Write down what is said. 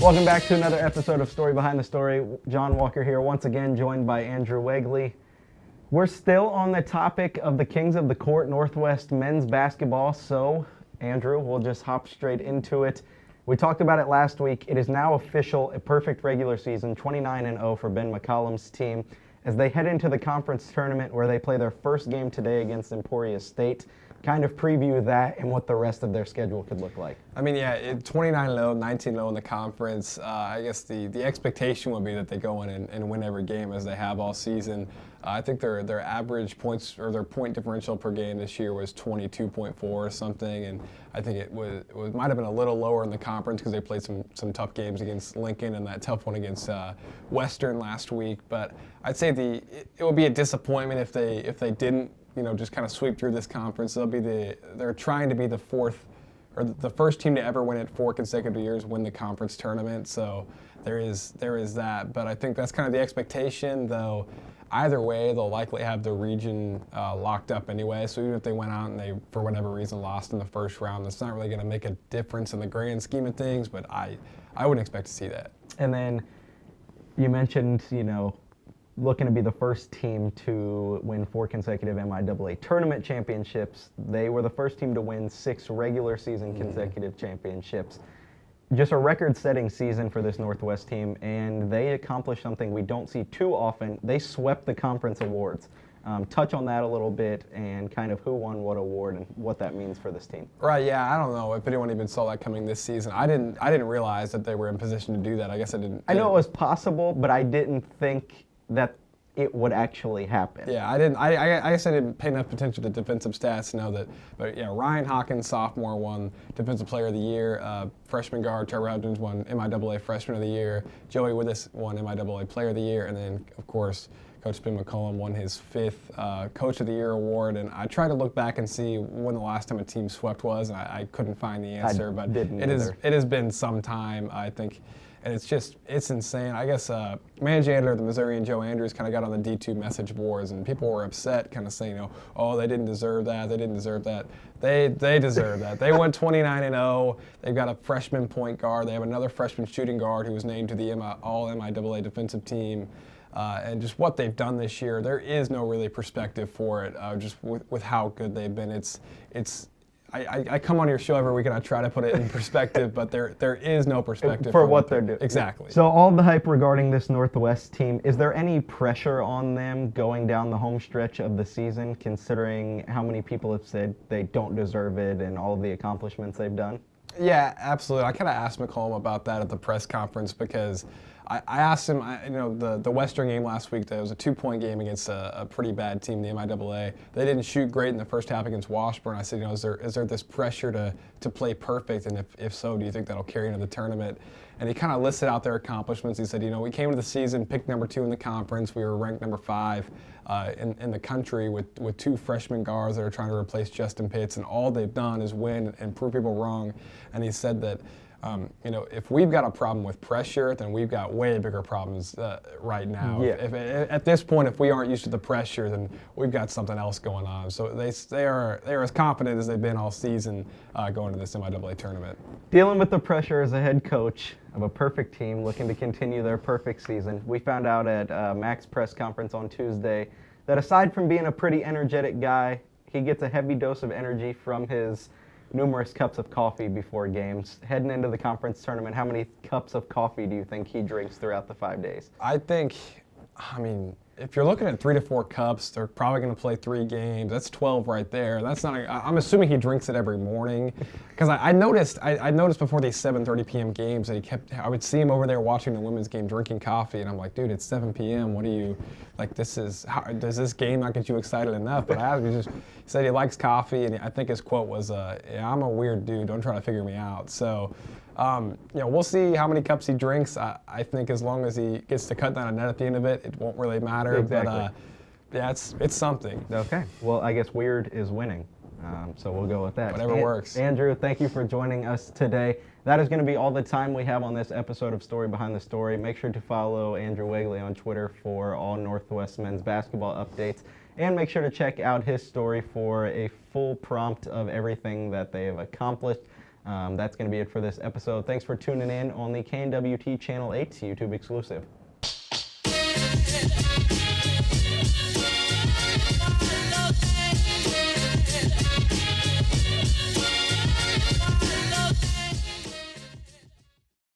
Welcome back to another episode of Story Behind the Story. John Walker here, once again joined by Andrew Wegley. We're still on the topic of the Kings of the Court Northwest men's basketball, so Andrew, we'll just hop straight into it. We talked about it last week. It is now official, a perfect regular season, 29-0 for Ben McCollum's team, as they head into the conference tournament where they play their first game today against Emporia State. Kind of preview that and what the rest of their schedule could look like. I mean, yeah, 29-0, 19-0 in the conference. I guess the expectation would be that they go in and win every game as they have all season. I think their average points or their point differential per game this year was 22.4 or something, and I think it might have been a little lower in the conference because they played some tough games against Lincoln and that tough one against Western last week. But I'd say it would be a disappointment if they didn't, just kind of sweep through this conference. They're trying to be the first team to ever win it 4 consecutive years, win the conference tournament. So there is that. But I think that's kind of the expectation, though. Either way, they'll likely have the region locked up anyway. So even if they went out and they, for whatever reason, lost in the first round, that's not really going to make a difference in the grand scheme of things. But I wouldn't expect to see that. And then you mentioned, looking to be the first team to win 4 consecutive MIAA tournament championships. They were the first team to win 6 regular season consecutive championships. Just a record-setting season for this Northwest team, and they accomplished something we don't see too often. They swept the conference awards. Touch on that a little bit and kind of who won what award and what that means for this team. Right, yeah, I don't know if anyone even saw that coming this season. I didn't realize that they were in position to do that. I guess I didn't. I know it was possible, but I didn't think that it would actually happen. Yeah, I didn't. I guess I didn't pay enough attention to defensive stats to know that. But yeah, Ryan Hawkins, sophomore, won Defensive Player of the Year. Freshman guard Trevor Hudgens won MIAA Freshman of the Year. Joey Willis won MIAA Player of the Year, and then of course Coach Ben McCollum won his 5th Coach of the Year award. And I tried to look back and see when the last time a team swept was, and I couldn't find the answer. But it has been some time, I think. And it's insane. I guess managing editor of the Missourian, Joe Andrews, kind of got on the D2 message boards, and people were upset, kind of saying, oh, they didn't deserve that, they didn't deserve that. They deserve that. They went 29-0. They've got a freshman point guard. They have another freshman shooting guard who was named to the all MIAA defensive team. And just what they've done this year, there is no really perspective for it, just with how good they've been. I come on your show every week and I try to put it in perspective, but there is no perspective for what they're doing. Exactly. So all the hype regarding this Northwest team, is there any pressure on them going down the home stretch of the season, considering how many people have said they don't deserve it and all of the accomplishments they've done? Yeah, absolutely. I kind of asked McCollum about that at the press conference because I asked him, the Western game last week, that was a 2-point game against a pretty bad team, the MIAA. They didn't shoot great in the first half against Washburn. I said, is there this pressure to play perfect? And if so, do you think that'll carry into the tournament? And he kind of listed out their accomplishments. He said, we came to the season, picked number 2 in the conference. We were ranked number 5 in the country with 2 freshman guards that are trying to replace Justin Pitts, and all they've done is win and prove people wrong. And he said that, if we've got a problem with pressure, then we've got way bigger problems right now. Yeah. If at this point, if we aren't used to the pressure, then we've got something else going on. So they are as confident as they've been all season going to this MIAA tournament. Dealing with the pressure as a head coach of a perfect team looking to continue their perfect season, we found out at Mac's press conference on Tuesday that aside from being a pretty energetic guy, he gets a heavy dose of energy from his numerous cups of coffee before games. Heading into the conference tournament, how many cups of coffee do you think he drinks throughout the 5 days? If you're looking at 3 to 4 cups, they're probably going to play 3 games. That's 12 right there. That's not. I'm assuming he drinks it every morning, because I noticed before these 7:30 p.m. games that I would see him over there watching the women's game drinking coffee, and I'm like, dude, it's 7 p.m. What do you like? Does this game not get you excited enough? But he said he likes coffee, and I think his quote was, "Yeah, I'm a weird dude. Don't try to figure me out." So. We'll see how many cups he drinks. I think as long as he gets to cut down a net at the end of it, it won't really matter. Exactly. But yeah, it's something. Okay. Well, I guess weird is winning. So we'll go with that. Whatever works. Andrew, thank you for joining us today. That is going to be all the time we have on this episode of Story Behind the Story. Make sure to follow Andrew Wegley on Twitter for all Northwest men's basketball updates. And make sure to check out his story for a full prompt of everything that they have accomplished. That's going to be it for this episode. Thanks for tuning in on the KNWT Channel 8's YouTube exclusive.